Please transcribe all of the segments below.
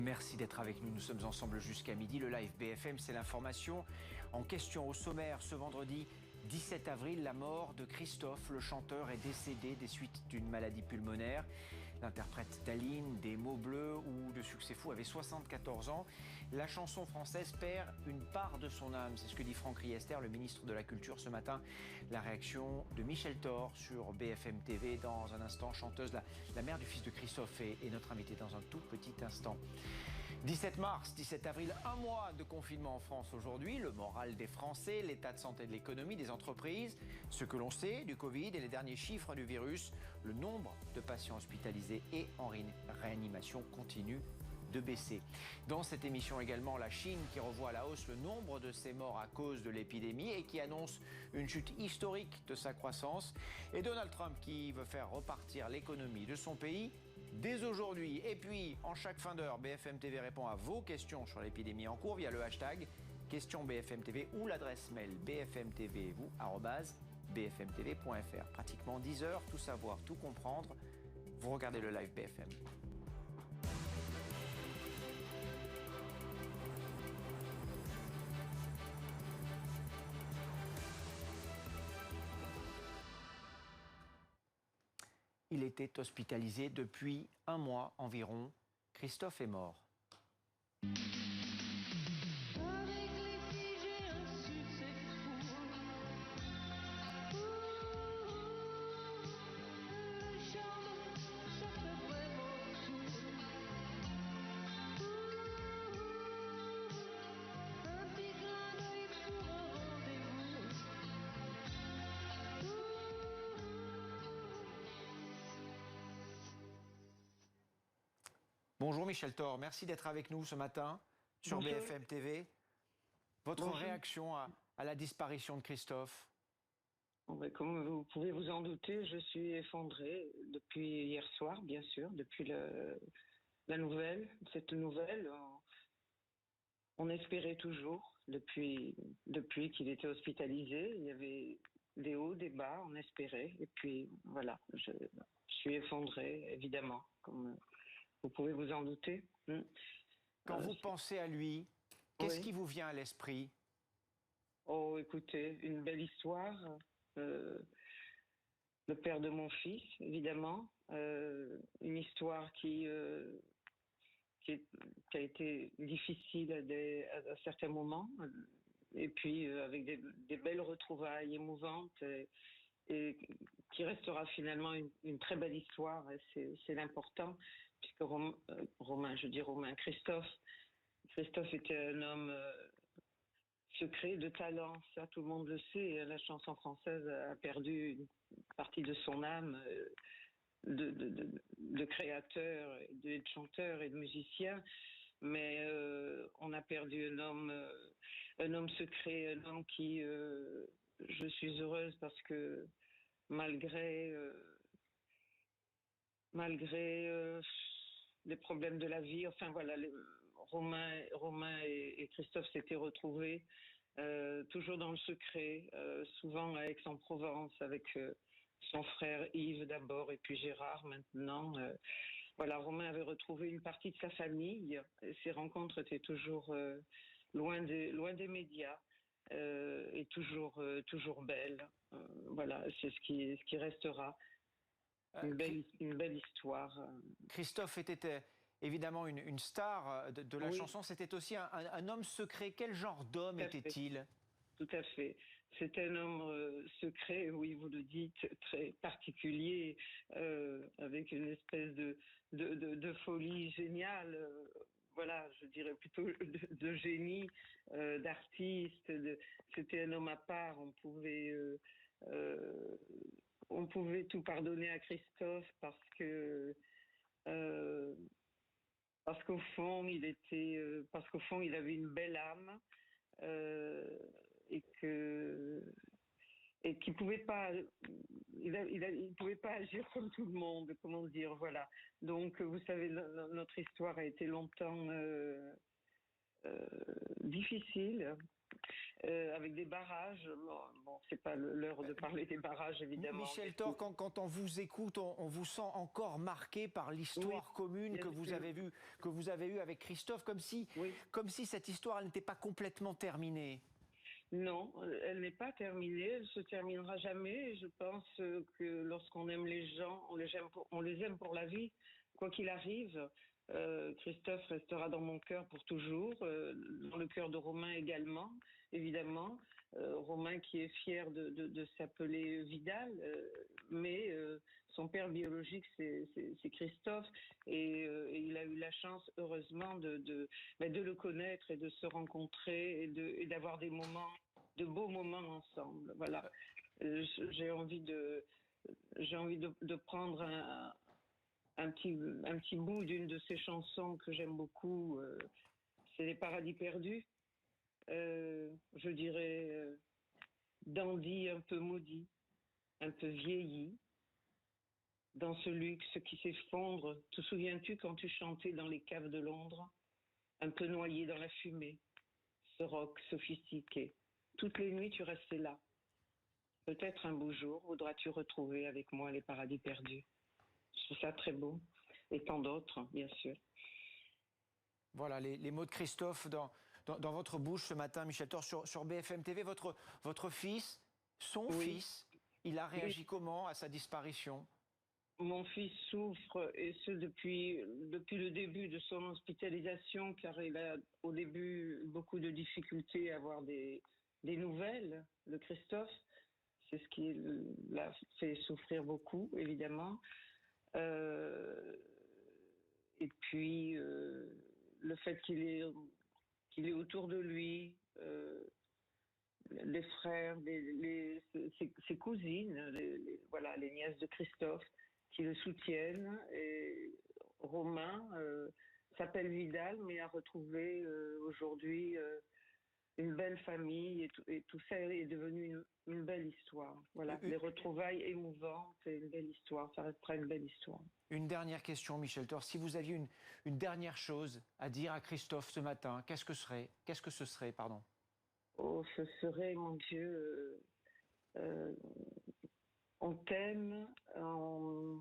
Merci d'être avec nous. Nous sommes ensemble jusqu'à midi. Le live BFM, c'est l'information en question au sommaire. Ce vendredi 17 avril, la mort de Christophe, le chanteur, est décédé des suites d'une maladie pulmonaire. L'interprète d'Aline, des Mots Bleus ou de Succès Fou avait 74 ans. La chanson française perd une part de son âme. C'est ce que dit Franck Riester, le ministre de la Culture, ce matin. La réaction de Michel Thor sur BFM TV. Dans un instant, chanteuse, la mère du fils de Christophe est notre invitée dans un tout petit instant. 17 mars, 17 avril, un mois de confinement en France aujourd'hui. Le moral des Français, l'état de santé de l'économie, des entreprises, ce que l'on sait du Covid et les derniers chiffres du virus. Le nombre de patients hospitalisés et en réanimation continue de baisser. Dans cette émission également, la Chine qui revoit à la hausse le nombre de ses morts à cause de l'épidémie et qui annonce une chute historique de sa croissance. Et Donald Trump qui veut faire repartir l'économie de son pays dès aujourd'hui. Et puis, en chaque fin d'heure, BFM TV répond à vos questions sur l'épidémie en cours via le hashtag question BFM TV ou l'adresse mail bfmtv@bfmtv.fr. Pratiquement 10 heures, tout savoir, tout comprendre. Vous regardez le live BFM. Il était hospitalisé depuis un mois environ. Christophe est mort. Bonjour Michel Thor, merci d'être avec nous ce matin sur Bonjour. BFM TV. Votre Bonjour. réaction à la disparition de Christophe? Bon, ben, comme vous pouvez vous en douter, je suis effondrée depuis hier soir, bien sûr, depuis la nouvelle, cette nouvelle. On espérait toujours, depuis qu'il était hospitalisé, il y avait des hauts, des bas, on espérait. Et puis voilà, je suis effondrée, évidemment, comme vous pouvez vous en douter. Quand vous pensez à lui, qu'est-ce Oui. qui vous vient à l'esprit? Oh, écoutez, une belle histoire. Le père de mon fils, évidemment. Une histoire qui a été difficile à certains moments. Et puis, avec des belles retrouvailles émouvantes. Et qui restera finalement une très belle histoire. Et c'est l'important. Puisque Christophe était un homme secret, de talent, ça tout le monde le sait. Et la chanson française a perdu une partie de son âme de créateur, de chanteur et de musicien. Mais on a perdu un homme secret, un homme qui, je suis heureuse parce que malgré les problèmes de la vie, enfin voilà, Romain et Christophe s'étaient retrouvés toujours dans le secret, souvent à Aix-en-Provence avec son frère Yves d'abord et puis Gérard maintenant. Voilà, Romain avait retrouvé une partie de sa famille et ses rencontres étaient toujours loin des médias et toujours belles. Voilà, c'est ce qui restera. Une belle histoire. Christophe était évidemment une star de la Oui. chanson. C'était aussi un homme secret. Quel genre d'homme Tout à fait. était-il? Tout à fait. C'est un homme secret, oui, vous le dites, très particulier, avec une espèce de folie géniale. Voilà, je dirais plutôt de génie, d'artiste. C'était un homme à part. On pouvait tout pardonner à Christophe parce qu'au fond, parce qu'au fond, il avait une belle âme. Et qu'il pouvait pas, il pouvait pas agir comme tout le monde, comment dire, voilà. Donc, vous savez, notre histoire a été longtemps difficile, avec des barrages. Bon, c'est pas l'heure de parler des barrages, évidemment. Michel Thor, quand on vous écoute, on vous sent encore marqué par l'histoire commune que vous avez eue avec Christophe, comme si cette histoire n'était pas complètement terminée. Non, elle n'est pas terminée, elle se terminera jamais. Je pense que lorsqu'on aime les gens, on les aime pour la vie, quoi qu'il arrive. Christophe restera dans mon cœur pour toujours, dans le cœur de Romain également, évidemment. Romain qui est fier de s'appeler Vidal, mais son père biologique c'est Christophe, et il a eu la chance, heureusement, de le connaître et de se rencontrer et d'avoir de beaux moments ensemble. Voilà. J'ai envie de prendre un petit bout d'une de ses chansons que j'aime beaucoup, c'est Les Paradis perdus. Je dirais dandy un peu maudit, un peu vieilli, dans ce luxe qui s'effondre. Te souviens-tu quand tu chantais dans les caves de Londres, un peu noyé dans la fumée, ce rock sophistiqué. Toutes les nuits tu restais là. Peut-être un beau jour voudras-tu retrouver avec moi les paradis perdus. Je trouve ça très beau. Et tant d'autres, bien sûr. Voilà, les mots de Christophe dans votre bouche ce matin, Michel Thor, sur BFM TV. Votre fils, son fils, il a réagi comment à sa disparition? Mon fils souffre, et ce depuis le début de son hospitalisation, car il a au début beaucoup de difficultés à avoir des nouvelles de Christophe. C'est ce qui l'a fait souffrir beaucoup, évidemment. Et puis, le fait qu'il est autour de lui, les frères, ses cousines, voilà, les nièces de Christophe, qui le soutiennent. Et Romain s'appelle Vidal, mais a retrouvé aujourd'hui une belle famille, et tout ça est devenu une belle histoire. Voilà, les retrouvailles émouvantes et une belle histoire, ça restera une belle histoire. Une dernière question, Michel Thor. Si vous aviez une dernière chose à dire à Christophe ce matin, qu'est-ce que ce serait, pardon? Oh, ce serait, mon Dieu, on t'aime, on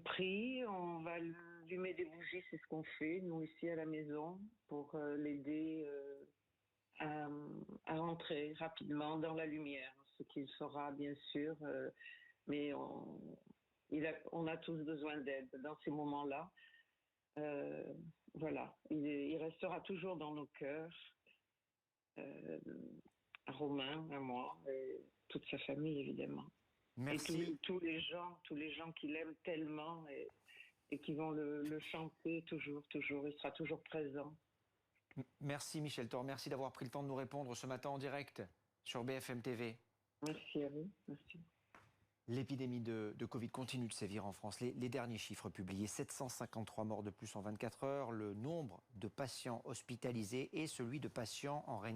prie, on va lui mettre des bougies, c'est ce qu'on fait, nous, ici à la maison, pour l'aider à rentrer rapidement dans la lumière, ce qu'il fera, bien sûr, mais on a tous besoin d'aide dans ces moments-là. Voilà, il restera toujours dans nos cœurs, à Romain, à moi, et toute sa famille, évidemment. Merci. Et tous les gens qui l'aiment tellement et qui vont le chanter toujours. Il sera toujours présent. Merci Michel Thor, merci d'avoir pris le temps de nous répondre ce matin en direct sur BFM TV. Merci à vous, merci. L'épidémie de Covid continue de sévir en France. Les derniers chiffres publiés, 753 morts de plus en 24 heures. Le nombre de patients hospitalisés et celui de patients en réanimation